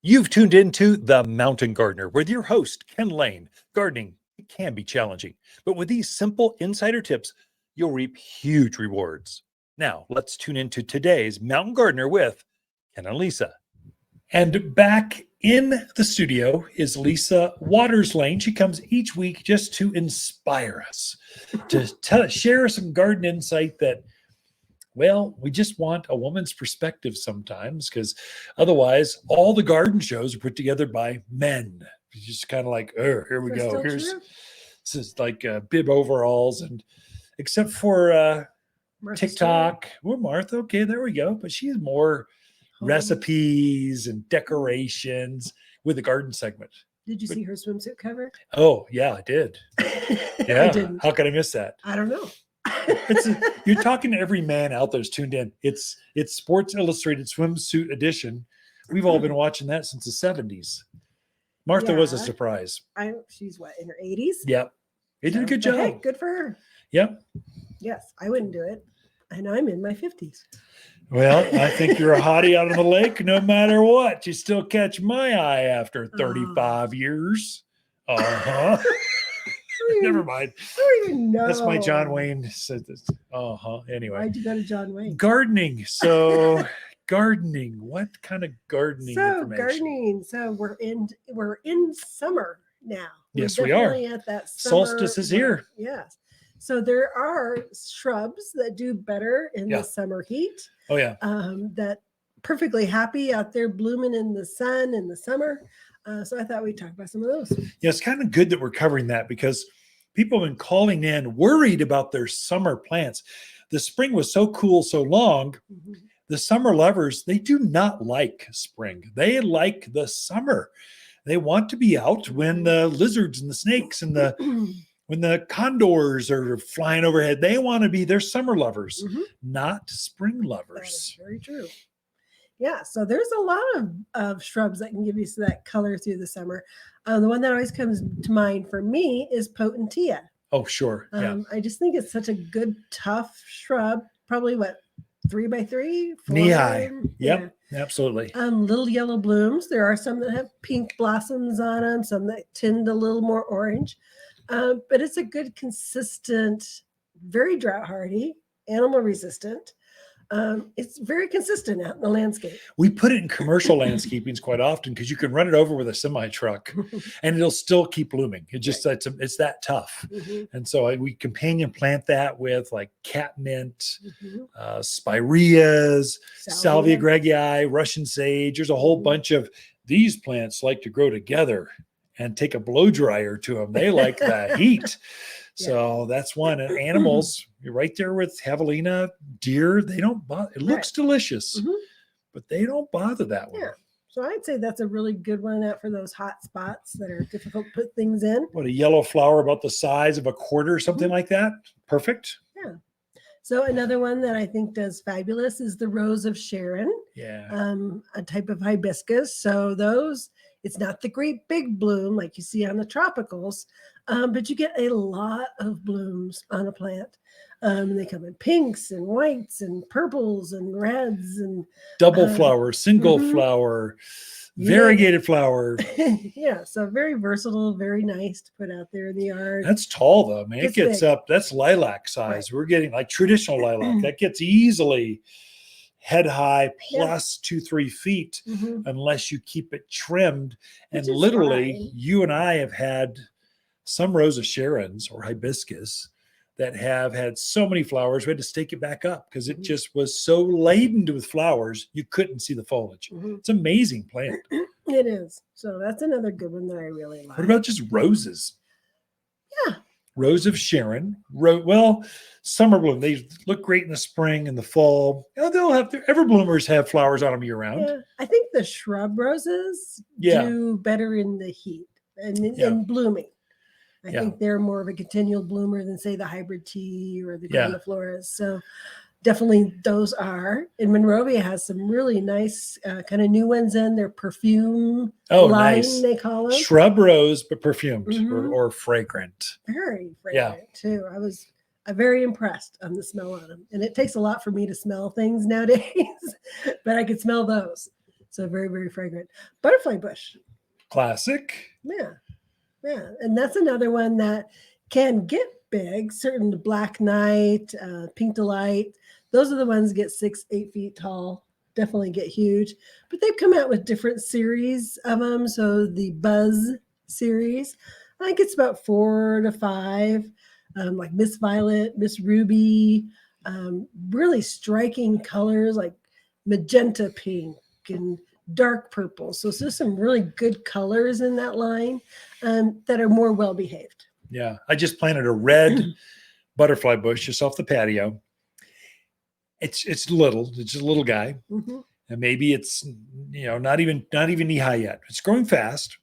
You've tuned into The Mountain Gardener with your host, Ken Lain. Gardening, it can be challenging, but with these simple insider tips, you'll reap huge rewards. Now, let's tune into today's Mountain Gardener with Ken and Lisa. And back in the studio is Lisa Waters Lane. She comes each week just to inspire us, to share some garden insight that, well, we just want a woman's perspective sometimes, because otherwise all the garden shows are put together by men. It's just kind of like, oh, here we go. Here's this is like bib overalls, and except for TikTok. Well, Martha, okay, there we go. But she's more recipes and decorations with the garden segment. Did you see her swimsuit cover? Oh, yeah, I did. Yeah. I didn't. How could I miss that? I don't know. You're talking to every man out there who's tuned in. It's Sports Illustrated swimsuit edition. We've all been watching that since the 70s. Martha was a surprise. She's what, in her 80s? Yep. It did a good job. Hey, good for her. Yep. Yes, I wouldn't do it. And I'm in my 50s. Well, I think you're a hottie out on the lake no matter what. You still catch my eye after 35 years. Uh-huh. Never mind. I don't even know. That's my John Wayne said this. Anyway. Why'd you go to John Wayne? Gardening. So gardening. What kind of gardening information? Gardening. So we're in summer now. Yes, we are. At that summer, solstice is here. Yes. So there are shrubs that do better in the summer heat. Oh yeah. That perfectly happy out there blooming in the sun in the summer. So I thought we'd talk about some of those. Yeah, it's kind of good that we're covering that, because people have been calling in worried about their summer plants. The spring was so cool so long. Mm-hmm. The summer lovers, they do not like spring. They like the summer. They want to be out when the lizards and the snakes and when the condors are flying overhead. They want to be their summer lovers, not spring lovers. That is very true. Yeah, so there's a lot of shrubs that can give you that color through the summer. The one that always comes to mind for me is Potentia. Oh, sure. Yeah. I just think it's such a good, tough shrub. Probably 3x3? Knee high. Yep, absolutely. Little yellow blooms. There are some that have pink blossoms on them, some that tend a little more orange. But it's a good, consistent, very drought hardy, animal resistant. It's very consistent out in the landscape. We put it in commercial landscapings quite often because you can run it over with a semi truck and it'll still keep blooming. It just it's that tough. And so we companion plant that with like catmint, spireas, salvia gregii, Russian sage. There's a whole bunch of these plants like to grow together and take a blow dryer to them. They like the heat. So that's one. And animals, you're right there with javelina, deer. They don't bother. It looks delicious, but they don't bother that one. Yeah. So I'd say that's a really good one out for those hot spots that are difficult to put things in. What, a yellow flower about the size of a quarter, something like that? Perfect. Yeah. So another one that I think does fabulous is the Rose of Sharon. Yeah. A type of hibiscus. So those, it's not the great big bloom like you see on the tropicals, but you get a lot of blooms on a plant. They come in pinks and whites and purples and reds and double flower, single flower, variegated flower. Yeah, so very versatile, very nice to put out there in the yard. That's tall though, man. It gets big. Up. That's lilac size. Right. We're getting like traditional lilac. That gets easily head high plus 2-3 feet unless you keep it trimmed. And literally, you and I have had some Rose of Sharons or hibiscus that have had so many flowers, we had to stake it back up because it just was so laden with flowers, you couldn't see the foliage. It's an amazing plant. It is. So that's another good one that I really like. What about just roses? Yeah. Rose of Sharon. Well, summer bloom. They look great in the spring and the fall. They'll have their everbloomers have flowers on them year round. Yeah. I think the shrub roses do better in the heat and in blooming. I think they're more of a continual bloomer than, say, the hybrid tea or the grandifloras. So definitely those are. And Monrovia has some really nice kind of new ones in their perfume line, nice. They call them. Shrub rose, but perfumed or fragrant. Very fragrant, too. I was very impressed on the smell on them. And it takes a lot for me to smell things nowadays, but I could smell those. So very, very fragrant. Butterfly bush. Classic. Yeah. Yeah. And that's another one that can get big. Certain black knight, pink delight. Those are the ones that get 6-8 feet tall. Definitely get huge. But they've come out with different series of them. So the Buzz series, I think it's about 4 to 5. Like Miss Violet, Miss Ruby, really striking colors like magenta pink and dark purple. So there's some really good colors in that line that are more well behaved. Yeah, I just planted a red butterfly bush just off the patio. It's little. It's a little guy, and maybe it's not even knee high yet. It's growing fast.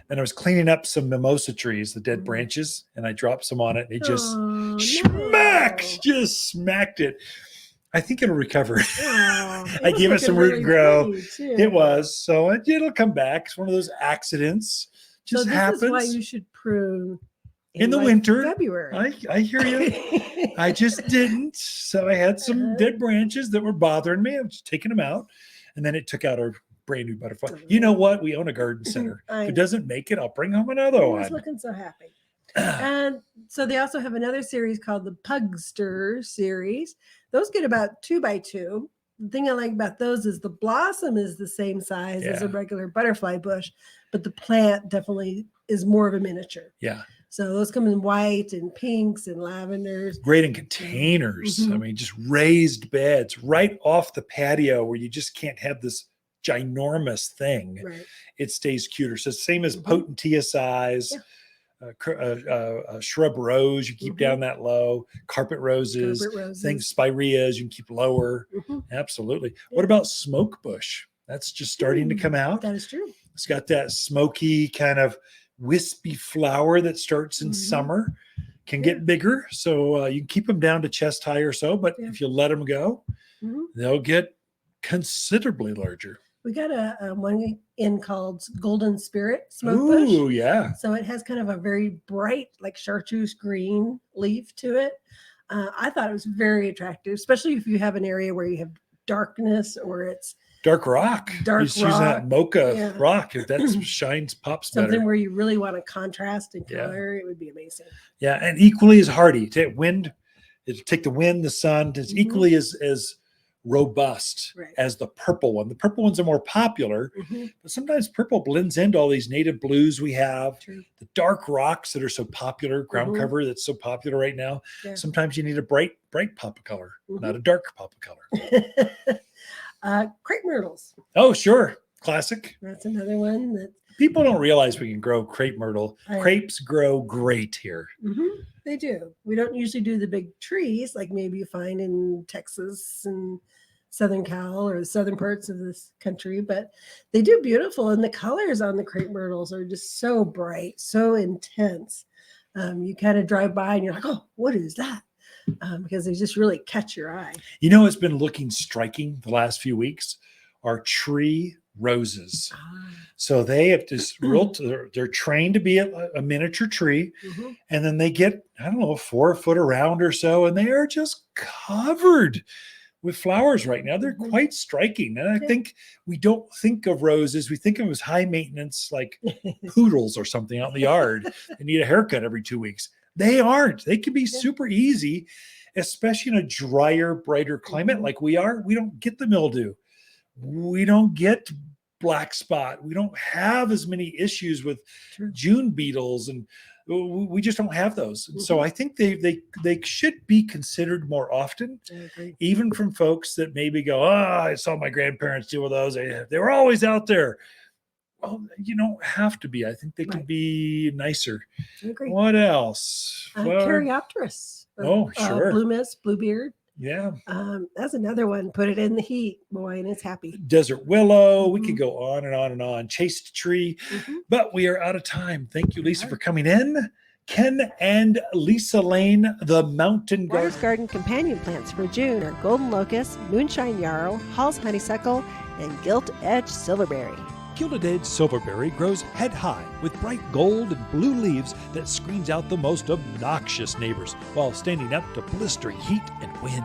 And I was cleaning up some mimosa trees, the dead branches, and I dropped some on it. And it just smacked it. I think it'll recover. I gave it some root and grow. It was. So it'll come back. It's one of those accidents. Just happens. This is why you should prune in the winter. February. I hear you. I just didn't. So I had some dead branches that were bothering me. I was taking them out. And then it took out our brand new butterfly. You know what? We own a garden center. If it doesn't make it, I'll bring home another one. I was looking so happy. And so they also have another series called the Pugster series. Those get about 2 by 2. The thing I like about those is the blossom is the same size as a regular butterfly bush, but the plant definitely is more of a miniature. Yeah. So those come in white and pinks and lavenders. Great in containers. I mean, just raised beds right off the patio where you just can't have this ginormous thing. Right. It stays cuter. So same as Potentia size, shrub rose, you keep down that low, carpet roses, things, spireas, you can keep lower. Absolutely. What about smoke bush? That's just starting to come out. That is true. It's got that smoky kind of wispy flower that starts in summer, can get bigger. So you can keep them down to chest high or so, but if you let them go, they'll get considerably larger. We got a one in called Golden Spirit Smoke Bush. Ooh, yeah. So it has kind of a very bright, like chartreuse green leaf to it. I thought it was very attractive, especially if you have an area where you have darkness or it's dark rock. Use that mocha rock. If that pops better. Something where you really want to contrast and color, it would be amazing. Yeah, and equally as hardy. It'll take the wind, the sun. It's equally as robust as the purple one. The purple ones are more popular, but sometimes purple blends into all these native blues we have. The dark rocks that are so popular, ground cover that's so popular right now. Sometimes you need a bright pop of color, not a dark pop of color. Crepe myrtles. Oh, sure. Classic. That's another one that people don't realize we can grow crepe myrtle. Crepes grow great here. They do. We don't usually do the big trees like maybe you find in Texas and Southern Cal or the southern parts of this country, but they do beautiful. And the colors on the crepe myrtles are just so bright, so intense. You kind of drive by and you're like, oh, what is that? Because they just really catch your eye. You know, it's been looking striking the last few weeks, are tree roses. So they have this they're trained to be a miniature tree, and then they get, 4 foot around or so, and they are just covered with flowers right now. They're quite striking. And I think we don't think of roses. We think of them as high maintenance, like poodles or something out in the yard. They need a haircut every 2 weeks. They aren't. They can be super easy, especially in a drier, brighter climate like we are. We don't get the mildew. We don't get black spot. We don't have as many issues with June beetles, and we just don't have those. And so I think they should be considered more often, even from folks that maybe go, I saw my grandparents deal with those. They were always out there. Well, you don't have to be. I think they can be nicer. What else? Caryopteris. Sure. Blue mist, bluebeard. Yeah. That's another one. Put it in the heat, boy, and it's happy. Desert willow. We could go on and on and on. Chased tree. But we are out of time. Thank you, Lisa, for coming in. Ken and Lisa Lain, the Mountain Garden. Wise garden companion plants for June are golden locust, moonshine yarrow, Hall's honeysuckle, and gilt-edged silverberry. Gilded-edged silverberry grows head high with bright gold and blue leaves that screens out the most obnoxious neighbors while standing up to blistering heat and wind.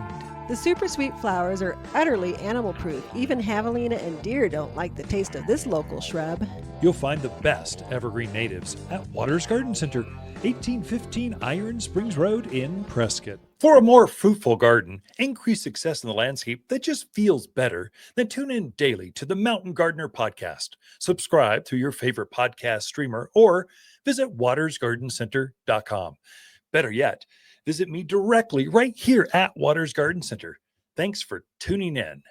The super sweet flowers are utterly animal-proof. Even javelina and deer don't like the taste of this local shrub. You'll find the best evergreen natives at Waters Garden Center, 1815 Iron Springs Road in Prescott. For a more fruitful garden, increase success in the landscape that just feels better, then tune in daily to the Mountain Gardener podcast. Subscribe through your favorite podcast streamer or visit watersgardencenter.com. Better yet, visit me directly right here at Waters Garden Center. Thanks for tuning in.